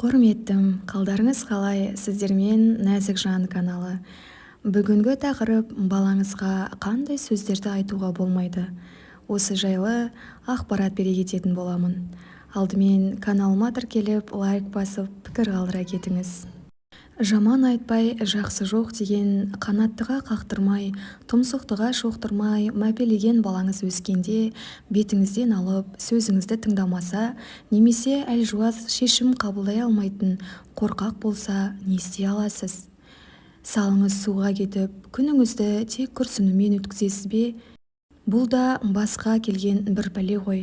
Құрметтім, қалдарыңыз қалай? Сіздермен Нәзік Жан каналы. Бүгінгі тақырып балаңызға қандай сөздерді айтуға болмайды. Осы жайлы ақпарат бере кететін боламын. Алдымен каналыма тіркеліп, лайк басып, пікір қалдыра кетіңіз. Жаман айтпай, жақсы жоқ деген қанаттыға қақтырмай, тұмсықтыға шоқтырмай, мәпелеген балаңыз өскенде бетіңізден алып, сөзіңізді тыңдамаса, немесе әлжуаз шешім қабылдай алмайтын қорқақ болса, не істей аласыз? Салыңыз суға кетіп, күніңізді тек күрсінумен өткізесіз бе? Бұл да басқа келген бір пәле ғой.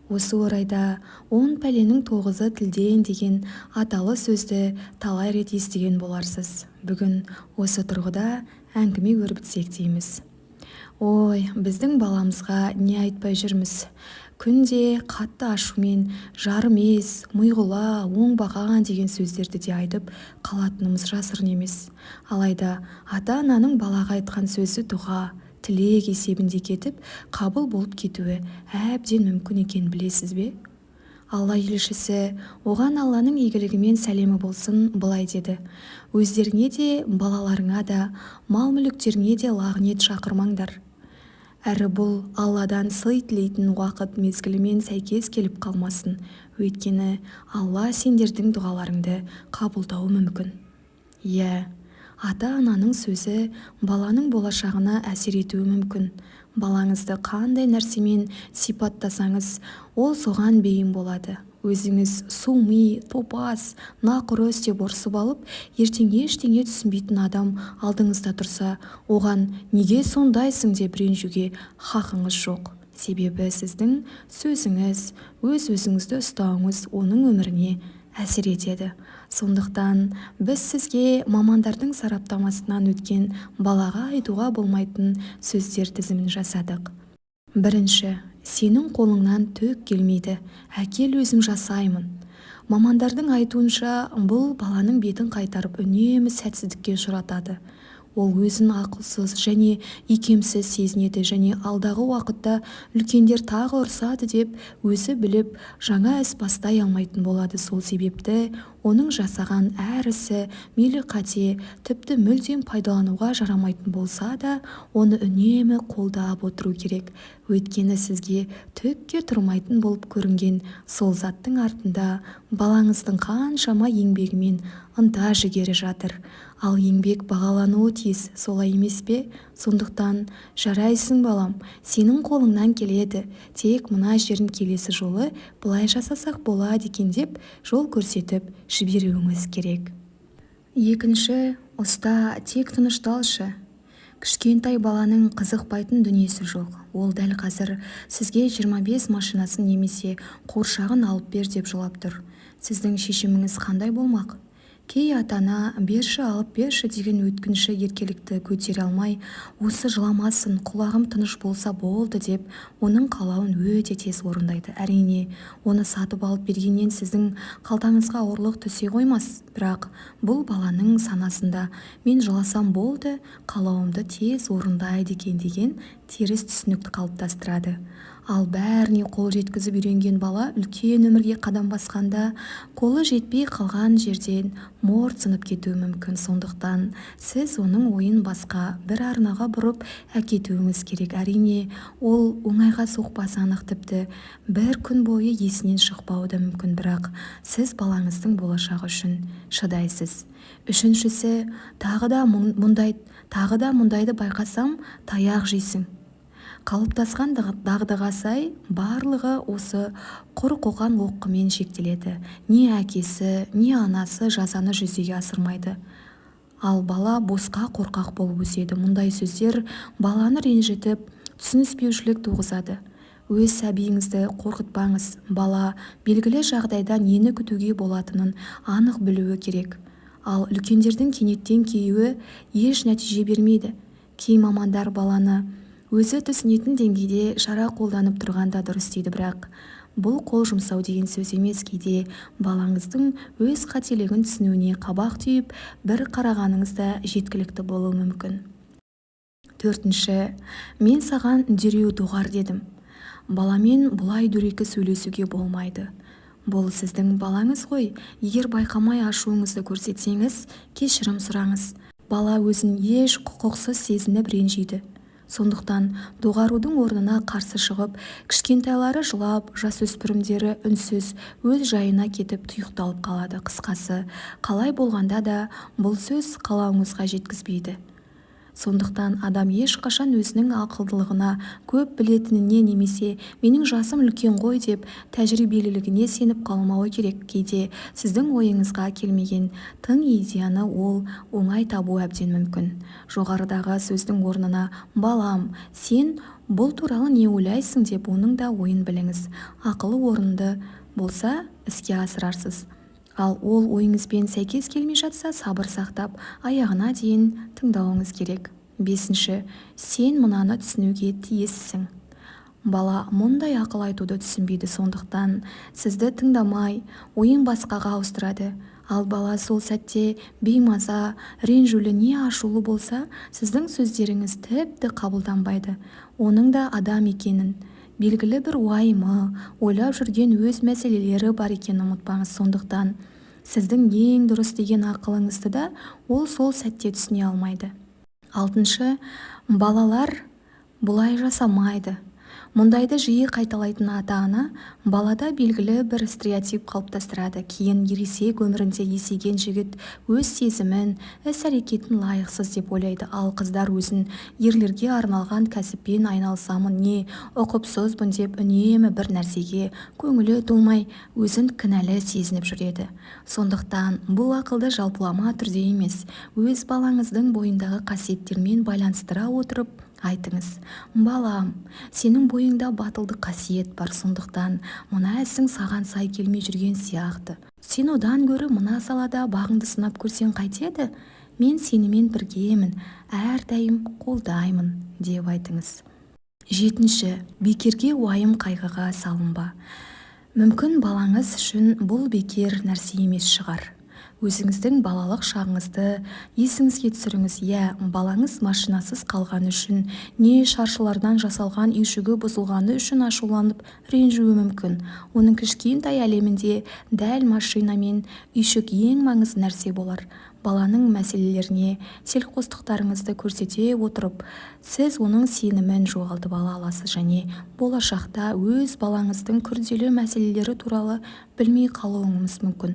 Осы орайда 10 пәленің 9-ы тілден деген аталы сөзді талай рет естіген боларсыз. Бүгін осы тұрғыда әңгіме өрбітсек дейміз. Ой, біздің баламызға не айтпай жүрміз. Күнде қатты ашумен жарым ес, миғұла, оңбаған деген сөздерді де айтып қалатынымыз жасырын емес. Алайда ата-ананың балаға айтқан сөзі дұға, тілек есебінде кетіп, қабыл болып кетуі әбден мүмкін екенін білесіз бе? Алла елшісі оған Алланың игілігімен сәлемі болсын былай деді: өздеріңе де, балаларыңа да, мал-мүліктеріңе де лағнет шақырмаңдар. Әрі бұл Алладан сый тілейтін уақыт мезгілімен сәйкес келіп қалмасын, өйткені Алла сендердің дұғаларыңды қабылдауы мүмкін. Иә, ата-ананың сөзі баланың болашағына әсер етуі мүмкін. Балаңызды қандай нәрсемен сипаттасаңыз, ол соған бейім болады. Өзіңіз суми, топас, нақұрыс деп ұрсып алып, ертең ештеңе түсінбейтін адам алдыңызда тұрса, оған неге сондайсың деп ренжуге хақыңыз жоқ. Себебі сіздің сөзіңіз, өз-өзіңізді ұстауыңыз оның өміріне әсер етеді. Сондықтан біз сізге мамандардың сараптамасынан өткен балаға айтуға болмайтын сөздер тізімін жасадық. Бірінші, сенің қолыңнан түк келмейді, әкел өзім жасаймын. Мамандардың айтуынша бұл баланың бетін қайтарып үнемі сәтсіздікке ұшыратады. Ол өзін ақылсыз және икемсіз сезінеді және алдағы уақытта үлкендер тағы ұрсады деп өзі біліп жаңа іс бастай алмайтын болады. Сол себепті оның жасаған әр ісі мейлі қате, тіпті мүлдем пайдалануға жарамайтын болса да, оны үнемі қолдап отыру керек. Өйткені сізге түкке тұрмайтын болып көрінген сол заттың артында балаңыздың қаншама еңбегімен ынта жігері жатыр. Ал еңбек бағалануы тиіс, солай емес пе? Сондықтан жарайсың балам, сенің қолыңнан келеді. Тек мына жерін келесі жолы былай жасасақ болады екен деп жол көрсетіп жіберуіңіз керек. Екінші, ұста, тек тынышталшы. Кішкентай баланың қызықпайтын дүниесі жоқ. Ол дәл қазір сізге 25 машинасын немесе қоршағын алып бер деп жылап тұр. Сіздің шешіміңіз қандай болмақ? Кей ата-ана берші алып берші деген өткінші еркелікті көтере алмай, осы жыламасын, құлағым тыныш болса болды деп оның қалауын өте тез орындайды. Әрине, оны сатып алып бергеннен сіздің қалтаңызға ауырлық түсе қоймас, бірақ бұл баланың санасында мен жыласам болды, қалауымды тез орындайды екен деген теріс түсінікті қалыптастырады. Ал бәріне қол жеткізіп үйренген бала үлкен өмірге қадам басқанда қолы жетпей қалған жерден морт сынып кетуі мүмкін. Сондықтан сіз оның ойын басқа бір арнаға бұрып әкетуіңіз керек. Әрине, ол оңайға соқпасы анық, тіпті бір күн бойы есінен шықпауы да мүмкін, бірақ сіз балаңыздың болашағы үшін шыдайсыз. Үшіншісі, тағы да мұндайды байқасам, таяқ жейсің. Қалыптасқан дағдыға сай барлығы осы құр қоқан лоққымен шектеледі. Не әкесі, не анасы жазаны жүзеге асырмайды. Ал бала босқа қорқақ болып өседі. Мұндай сөздер баланы ренжітіп, түсініспеушілік туғызады. Өз сәбиіңізді қорқытпаңыз. Бала белгілі жағдайда нені күтуге болатынын анық білуі керек. Ал үлкендердің кенеттен кейуі еш нәтиже бермейді. Кей мамандар баланы өзі түсінетін деңгейде шара қолданып тұрғанда дұрыс дейді, бірақ бұл қол жұмсау деген сөз емес. Кейде балаңыздың өз қателігін түсінуіне қабақ түйіп, бір қарағаныңызда жеткілікті болуы мүмкін. Төртінші, мен саған дереу доғар дедім. Баламен бұлай дөрекі сөйлесуге болмайды. бұл сіздің балаңыз ғой. Егер байқамай ашуыңызды көрсетсеңіз, кешірім сұраңыз. Бала өзін еш құқықсыз сезініп ренжиді. Сондықтан доғарудың орнына қарсы шығып, кішкентайлары жылап, жасөспірімдері үнсіз өз жайына кетіп тұйықталып қалады. Қысқасы, қалай болғанда да бұл сөз қалауыңызға жеткізбейді. Сондықтан адам ешқашан өзінің ақылдылығына, көп білетініне немесе менің жасым үлкен ғой деп тәжірибелілігіне сеніп қалмауы керек. Кейде сіздің ойыңызға келмеген тың идеяны ол оңай табу әбден мүмкін. Жоғарыдағы сөздің орнына «балам, сен бұл туралы не ойлайсың?» деп оның да ойын біліңіз. Ақылы орынды болса іске асырарсыз. Ал ол ойыңызбен сәйкес келмей жатса, сабыр сақтап, аяғына дейін тыңдауыңыз керек. 5. Сен мынаны түсінуге тиіссің. Бала мұндай ақыл айтуды түсінбейді, сондықтан сізді тыңдамай, ойын басқаға ауыстырады. Ал бала сол сәтте беймаза, ренжулі не ашулы болса, сіздің сөздеріңіз тіпті қабылданбайды. Оның да адам екенін, белгілі бір уайымы, ойлап жүрген өз мәселелері бар екенін ұмытпаңыз. Сондықтан сіздің ең дұрыс деген ақылыңызды да ол сол сәтте түсіне алмайды. 6. Балалар бұлай жасамайды. Мұндайды жиі қайталайтын ата-ана балада белгілі бір стереотип қалыптастырады. Кейін ересек өмірінде есейген жігіт өз сезімін, іс-әрекетін лайықсыз деп ойлайды. Ал қыздар өзін ерлерге арналған кәсіппен айналысамын, не ұқыпсызбын деп үнемі бір нәрсеге көңілі толмай өзін кінәлі сезініп жүреді. Сондықтан бұл ақылды жалпылама түрде емес, өз балаңыздың бойындағы қасиеттермен байланыстыра отырып айтыңыз. Балам, сенің бойыңда батылдық қасиет бар, сондықтан мына ісің саған сай келмей жүрген сияқты. Сен одан гөрі мына салада бағыңды сынап көрсең қайтеді? Мен сенімен біргемін, әрдайым қолдаймын деп айтыңыз. 7. Бекерге уайым қайғыға салынба. Мүмкін балаңыз үшін бұл бекер нәрсе емес шығар. Өзіңіздің балалық шағыңызды есіңізге түсіріңіз. Балаңыз машинасыз қалғаны үшін, не шаршылардан жасалған үйшігі бұзылғаны үшін ашуланып ренжуі мүмкін. Оның кішкентай әлемінде дәл машина мен үйшік ең маңызды нәрсе болар. Баланың мәселелеріне селқостықтарыңызды көрсете отырып, сіз оның сенімін жоғалтып ала аласыз және болашақта өз балаңыздың күрделі мәселелері туралы білмей қалуыңыз мүмкін.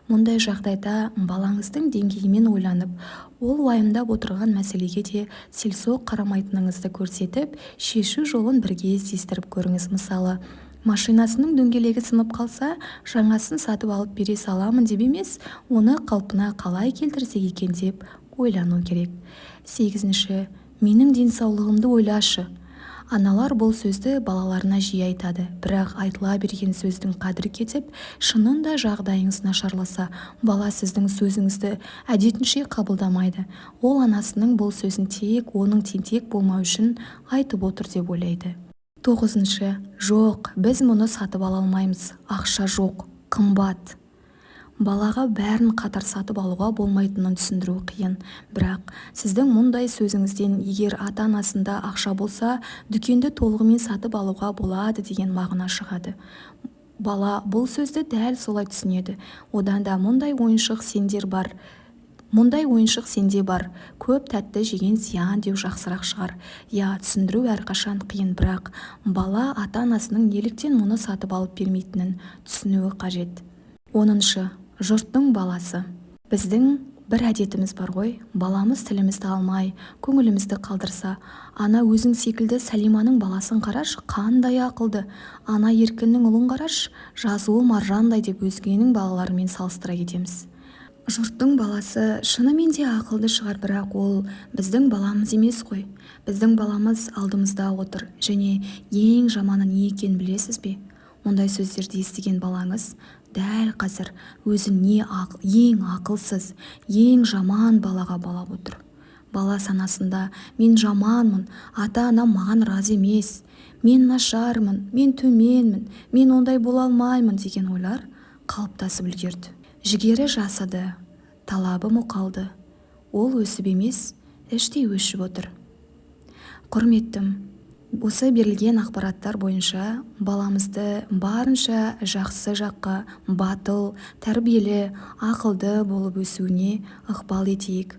Мұндай жағдайда балаңыздың деңгейімен ойланып, ол уайымдап отырған мәселеге де селсоқ қарамайтыныңызды көрсетіп, шешу жолын бірге іздестіріп көріңіз. Мысалы, машинасының дөңгелегі сынып қалса, жаңасын сатып алып бере саламын деп емес, оны қалпына қалай келтірсек екен деп ойлану керек. 8. Менің денсаулығымды ойлашы. Аналар бұл сөзді балаларына жиі айтады, бірақ айтыла берген сөздің қадірі кетіп, шынында жағдайыңыз нашарласа, бала сіздің сөзіңізді әдетінше қабылдамайды. Ол анасының бұл сөзін тек оның тентек болмау үшін айтып отыр деп ойлайды. 9. Жоқ, біз мұны сатып ала алмаймыз. Ақша жоқ, қымбат. Балаға бәрін қатар сатып алуға болмайтынын түсіндіру қиын. Бірақ сіздің мұндай сөзіңізден егер ата-анасында ақша болса, дүкенді толығымен сатып алуға болады деген мағына шығады. Бала бұл сөзді дәл солай түсінеді. Одан да мұндай ойыншық сенде бар, көп тәтті жеген зиян деу жақсырақ шығар. Түсіндіру әрқашан қиын, бірақ бала ата-анасының неліктен мұны сатып алып бермейтінін түсінуі қажет. 10. Жұрттың баласы. Біздің бір әдетіміз бар ғой, баламыз тілімізді алмай, көңілімізді қалдырса, ана өзің секілді Сәлиманың баласын қараш, қандай ақылды, ана Еркіннің ұлын қараш, жазуы маржандай деп өзгенің балаларымен салыстыра кетеміз. Жұрттың баласы шынымен де ақылды шығар, бірақ ол біздің баламыз емес қой. Біздің баламыз алдымызда отыр және ең жаманы не екенін білесіз бе? Ондай сөздерді естіген балаңыз дәл қазір өзін ең ақылсыз, ең жаман балаға балап отыр. Бала санасында мен жаманмын, ата-анам маған разы емес, мен нашармын, мен төменмін, мен ондай бола алмаймын деген ойлар қалыптасып үлгерді. Жігері жасыды, талабы мұқалды. Ол өсіп емес, іштей өшіп отыр. Құрметтім, осы берілген ақпараттар бойынша баламызды барынша жақсы жаққа, батыл, тәрбиелі, ақылды болып өсуіне ықпал етейік.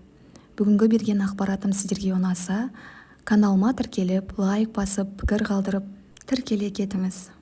Бүгінгі берген ақпаратым сіздерге ұнаса, каналыма тіркеліп, лайк басып, пікір қалдырып, тіркеле кетіңіз.